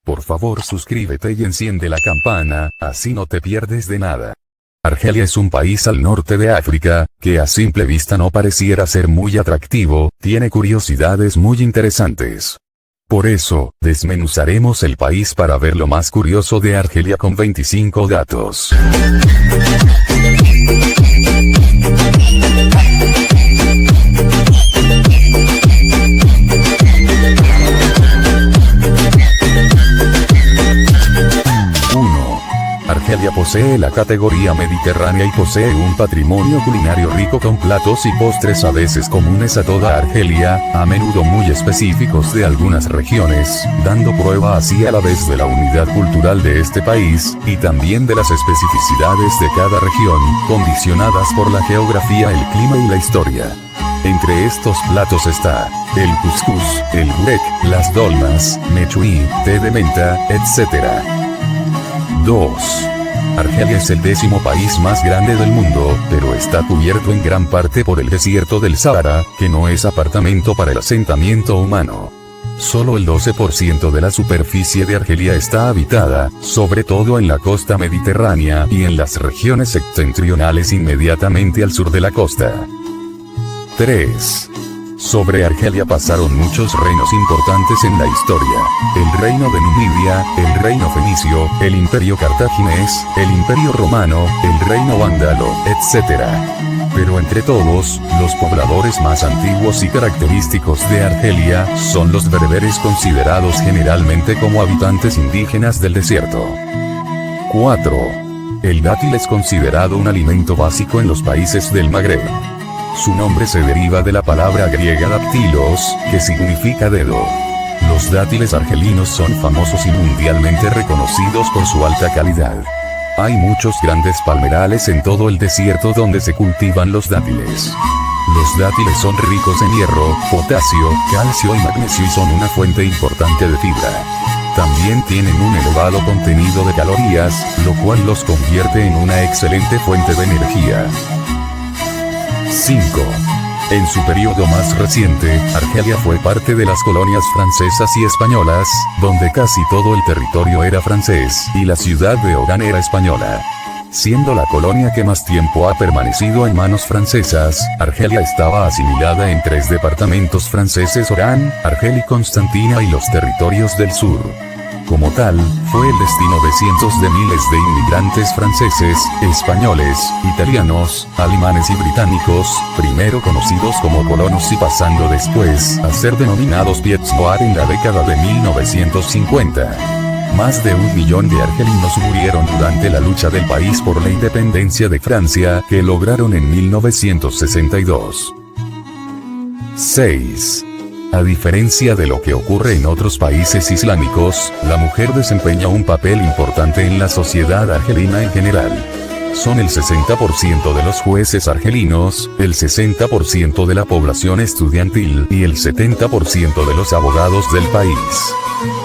Por favor suscríbete y enciende la campana, así no te pierdes de nada. Argelia es un país al norte de África, que a simple vista no pareciera ser muy atractivo, tiene curiosidades muy interesantes. Por eso, desmenuzaremos el país para ver lo más curioso de Argelia con 25 datos. Argelia posee la categoría mediterránea y posee un patrimonio culinario rico con platos y postres a veces comunes a toda Argelia, a menudo muy específicos de algunas regiones, dando prueba así a la vez de la unidad cultural de este país, y también de las especificidades de cada región, condicionadas por la geografía, el clima y la historia. Entre estos platos está el cuscús, el gurek, las dolmas, mechoui, té de menta, etc. 2. Argelia es el 10º país más grande del mundo, pero está cubierto en gran parte por el desierto del Sáhara, que no es apartamento para el asentamiento humano. Solo el 12% de la superficie de Argelia está habitada, sobre todo en la costa mediterránea y en las regiones septentrionales inmediatamente al sur de la costa. 3. Sobre Argelia pasaron muchos reinos importantes en la historia: el reino de Numidia, el reino fenicio, el imperio cartaginés, el imperio romano, el reino vándalo, etc. Pero entre todos, los pobladores más antiguos y característicos de Argelia son los bereberes, considerados generalmente como habitantes indígenas del desierto. 4. El dátil es considerado un alimento básico en los países del Magreb. Su nombre se deriva de la palabra griega dactilos, que significa dedo. Los dátiles argelinos son famosos y mundialmente reconocidos por su alta calidad. Hay muchos grandes palmerales en todo el desierto donde se cultivan los dátiles. Los dátiles son ricos en hierro, potasio, calcio y magnesio y son una fuente importante de fibra. También tienen un elevado contenido de calorías, lo cual los convierte en una excelente fuente de energía. 5. En su periodo más reciente, Argelia fue parte de las colonias francesas y españolas, donde casi todo el territorio era francés, y la ciudad de Orán era española. Siendo la colonia que más tiempo ha permanecido en manos francesas, Argelia estaba asimilada en 3 departamentos franceses: Orán, Argel y Constantina, y los territorios del sur. Como tal, fue el destino de cientos de miles de inmigrantes franceses, españoles, italianos, alemanes y británicos, primero conocidos como colonos y pasando después a ser denominados Pieds Noirs en la década de 1950. Más de 1 millón de argelinos murieron durante la lucha del país por la independencia de Francia, que lograron en 1962. 6. A diferencia de lo que ocurre en otros países islámicos, la mujer desempeña un papel importante en la sociedad argelina en general. Son el 60% de los jueces argelinos, el 60% de la población estudiantil y el 70% de los abogados del país.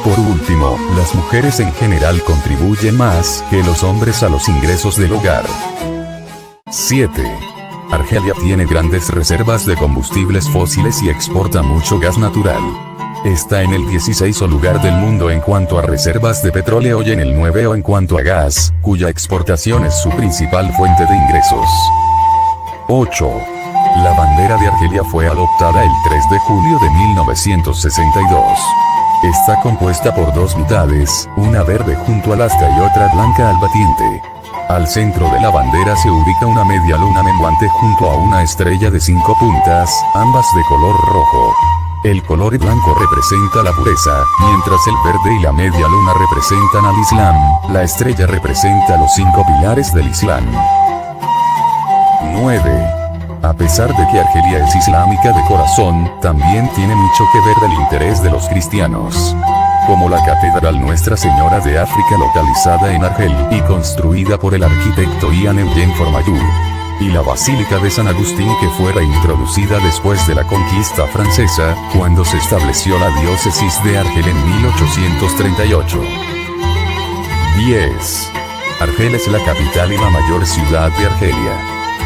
Por último, las mujeres en general contribuyen más que los hombres a los ingresos del hogar. 7. Argelia tiene grandes reservas de combustibles fósiles y exporta mucho gas natural. Está en el 16º lugar del mundo en cuanto a reservas de petróleo y en el 9º en cuanto a gas, cuya exportación es su principal fuente de ingresos. 8. La bandera de Argelia fue adoptada el 3 de julio de 1962. Está compuesta por 2 mitades, una verde junto al asta y otra blanca al batiente. Al centro de la bandera se ubica una media luna menguante junto a una estrella de 5 puntas, ambas de color rojo. El color blanco representa la pureza, mientras el verde y la media luna representan al Islam. La estrella representa los 5 pilares del Islam. 9. A pesar de que Argelia es islámica de corazón, también tiene mucho que ver del interés de los cristianos. Como la Catedral Nuestra Señora de África, localizada en Argel y construida por el arquitecto Ian Eugene Formayou, y la Basílica de San Agustín, que fue reintroducida después de la conquista francesa, cuando se estableció la diócesis de Argel en 1838. 10. Argel es la capital y la mayor ciudad de Argelia.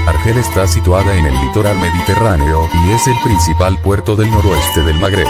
Argel está situada en el litoral mediterráneo y es el principal puerto del noroeste del Magreb.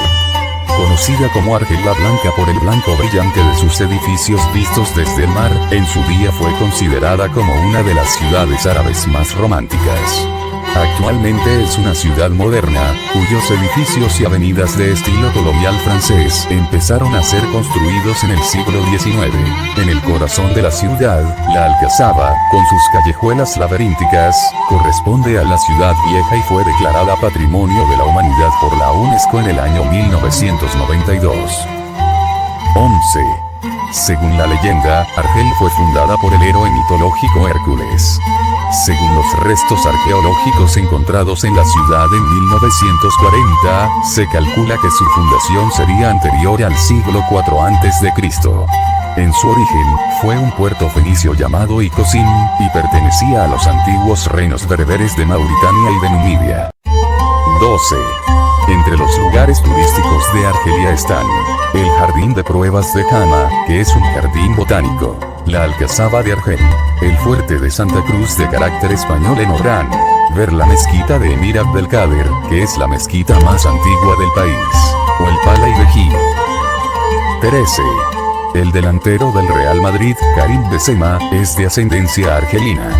Conocida como Argel la Blanca por el blanco brillante de sus edificios vistos desde el mar, en su día fue considerada como una de las ciudades árabes más románticas. Actualmente es una ciudad moderna, cuyos edificios y avenidas de estilo colonial francés empezaron a ser construidos en el siglo XIX. En el corazón de la ciudad, la Alcazaba, con sus callejuelas laberínticas, corresponde a la ciudad vieja y fue declarada Patrimonio de la Humanidad por la UNESCO en el año 1992. 11. Según la leyenda, Argel fue fundada por el héroe mitológico Hércules. Según los restos arqueológicos encontrados en la ciudad en 1940, se calcula que su fundación sería anterior al siglo IV a.C. En su origen, fue un puerto fenicio llamado Icosim, y pertenecía a los antiguos reinos bereberes de Mauritania y de Numidia. 12. Entre los lugares turísticos de Argelia están el Jardín de Pruebas de Jama, que es un jardín botánico, la Alcazaba de Argel, el Fuerte de Santa Cruz de carácter español en Orán, ver la mezquita de Emir Abdelkader, que es la mezquita más antigua del país, o el Palais de Gil. 13. El delantero del Real Madrid, Karim Benzema, es de ascendencia argelina.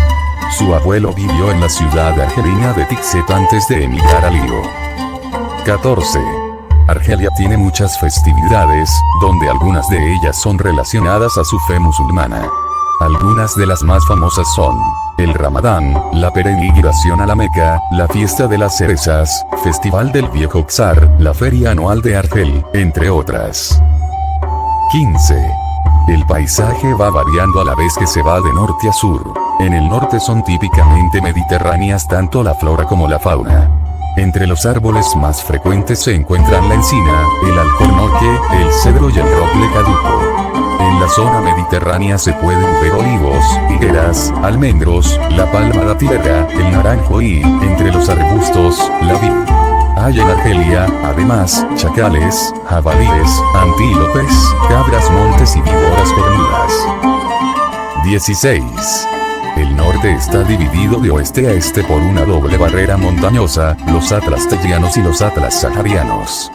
Su abuelo vivió en la ciudad argelina de Tixet antes de emigrar a Lío. 14. Argelia tiene muchas festividades, donde algunas de ellas son relacionadas a su fe musulmana. Algunas de las más famosas son el Ramadán, la peregrinación a la Meca, la fiesta de las cerezas, Festival del Viejo Czar, la feria anual de Argel, entre otras. 15. El paisaje va variando a la vez que se va de norte a sur. En el norte son típicamente mediterráneas tanto la flora como la fauna. Entre los árboles más frecuentes se encuentran la encina, el alcornoque, el cedro y el roble caduco. En la zona mediterránea se pueden ver olivos, higueras, almendros, la palma datilera, el naranjo y, entre los arbustos, la vid. Hay en Argelia, además, chacales, jabalíes, antílopes, cabras montes y víboras cornudas. 16. El norte está dividido de oeste a este por una doble barrera montañosa, los Atlas Tejianos y los Atlas Saharianos.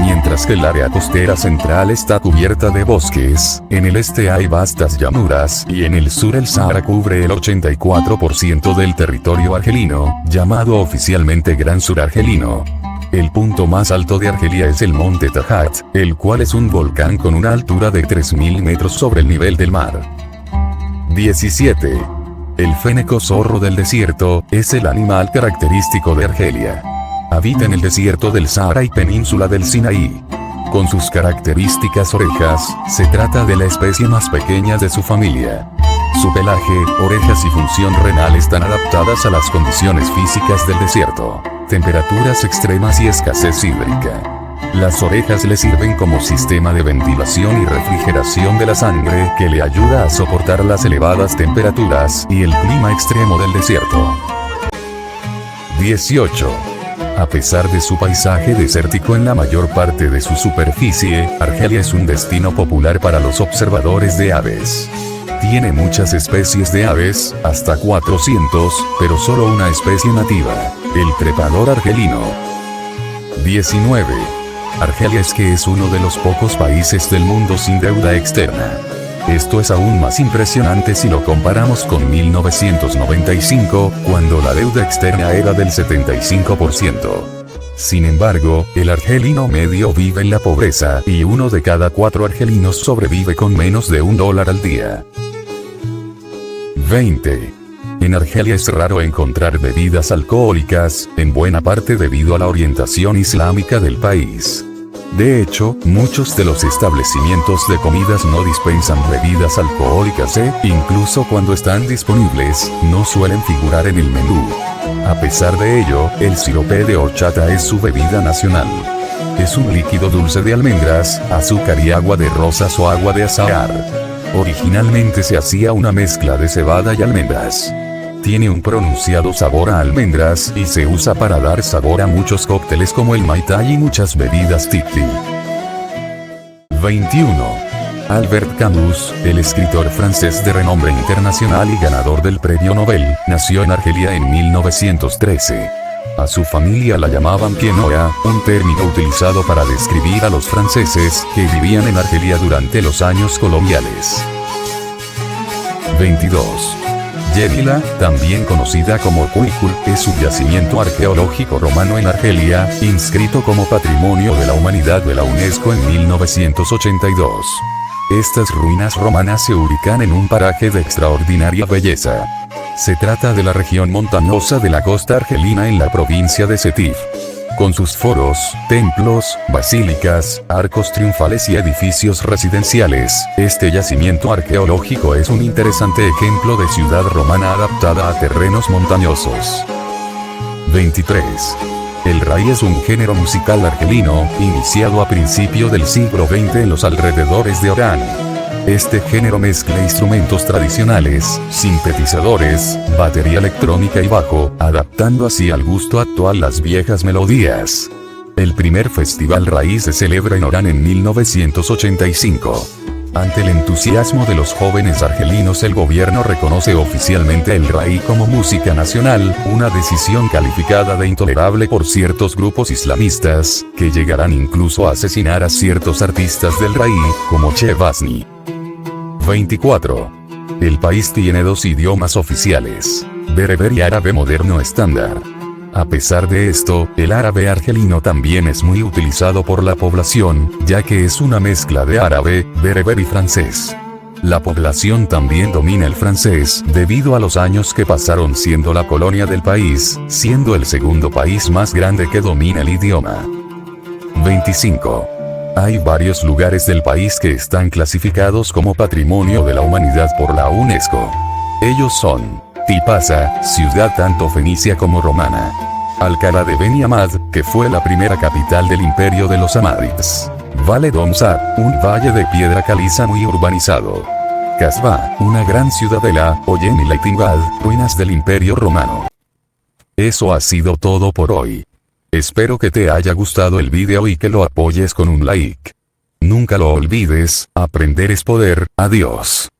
Mientras que el área costera central está cubierta de bosques, en el este hay vastas llanuras y en el sur el Sahara cubre el 84% del territorio argelino, llamado oficialmente Gran Sur Argelino. El punto más alto de Argelia es el monte Tajat, el cual es un volcán con una altura de 3.000 metros sobre el nivel del mar. 17. El fénico zorro del desierto, es el animal característico de Argelia. Habita en el desierto del Sahara y península del Sinaí. Con sus características orejas, se trata de la especie más pequeña de su familia. Su pelaje, orejas y función renal están adaptadas a las condiciones físicas del desierto, temperaturas extremas y escasez hídrica. Las orejas le sirven como sistema de ventilación y refrigeración de la sangre que le ayuda a soportar las elevadas temperaturas y el clima extremo del desierto. 18. A pesar de su paisaje desértico en la mayor parte de su superficie, Argelia es un destino popular para los observadores de aves. Tiene muchas especies de aves, hasta 400, pero solo una especie nativa, el trepador argelino. 19. Argelia es uno de los pocos países del mundo sin deuda externa. Esto es aún más impresionante si lo comparamos con 1995, cuando la deuda externa era del 75%. Sin embargo, el argelino medio vive en la pobreza y 1 de cada 4 argelinos sobrevive con menos de $1 al día. 20. En Argelia es raro encontrar bebidas alcohólicas, en buena parte debido a la orientación islámica del país. De hecho, muchos de los establecimientos de comidas no dispensan bebidas alcohólicas e, incluso cuando están disponibles, no suelen figurar en el menú. A pesar de ello, el sirope de horchata es su bebida nacional. Es un líquido dulce de almendras, azúcar y agua de rosas o agua de azahar. Originalmente se hacía una mezcla de cebada y almendras. Tiene un pronunciado sabor a almendras y se usa para dar sabor a muchos cócteles como el Mai Tai y muchas bebidas tiki. 21. Albert Camus, el escritor francés de renombre internacional y ganador del Premio Nobel, nació en Argelia en 1913. A su familia la llamaban Quenoa, un término utilizado para describir a los franceses que vivían en Argelia durante los años coloniales. 22. Yevila, también conocida como Cuicul, es un yacimiento arqueológico romano en Argelia, inscrito como Patrimonio de la Humanidad de la UNESCO en 1982. Estas ruinas romanas se ubican en un paraje de extraordinaria belleza. Se trata de la región montañosa de la costa argelina en la provincia de Sétif. Con sus foros, templos, basílicas, arcos triunfales y edificios residenciales, este yacimiento arqueológico es un interesante ejemplo de ciudad romana adaptada a terrenos montañosos. 23. El rai es un género musical argelino, iniciado a principios del siglo XX en los alrededores de Orán. Este género mezcla instrumentos tradicionales, sintetizadores, batería electrónica y bajo, adaptando así al gusto actual las viejas melodías. El primer festival rai se celebra en Orán en 1985. Ante el entusiasmo de los jóvenes argelinos, el gobierno reconoce oficialmente el rai como música nacional, una decisión calificada de intolerable por ciertos grupos islamistas, que llegarán incluso a asesinar a ciertos artistas del rai, como Chevasny. 24. El país tiene dos idiomas oficiales: bereber y árabe moderno estándar. A pesar de esto, el árabe argelino también es muy utilizado por la población, ya que es una mezcla de árabe, bereber y francés. La población también domina el francés, debido a los años que pasaron siendo la colonia del país, siendo el segundo país más grande que domina el idioma. 25. Hay varios lugares del país que están clasificados como Patrimonio de la Humanidad por la UNESCO. Ellos son: Tipasa, ciudad tanto fenicia como romana; Alcalá de Beni Ahmad, que fue la primera capital del imperio de los Amadids; Valle d'Omzat, un valle de piedra caliza muy urbanizado; Casbah, una gran ciudadela; Oyen y Leitinbad, ruinas del imperio romano. Eso ha sido todo por hoy. Espero que te haya gustado el video y que lo apoyes con un like. Nunca lo olvides, aprender es poder. Adiós.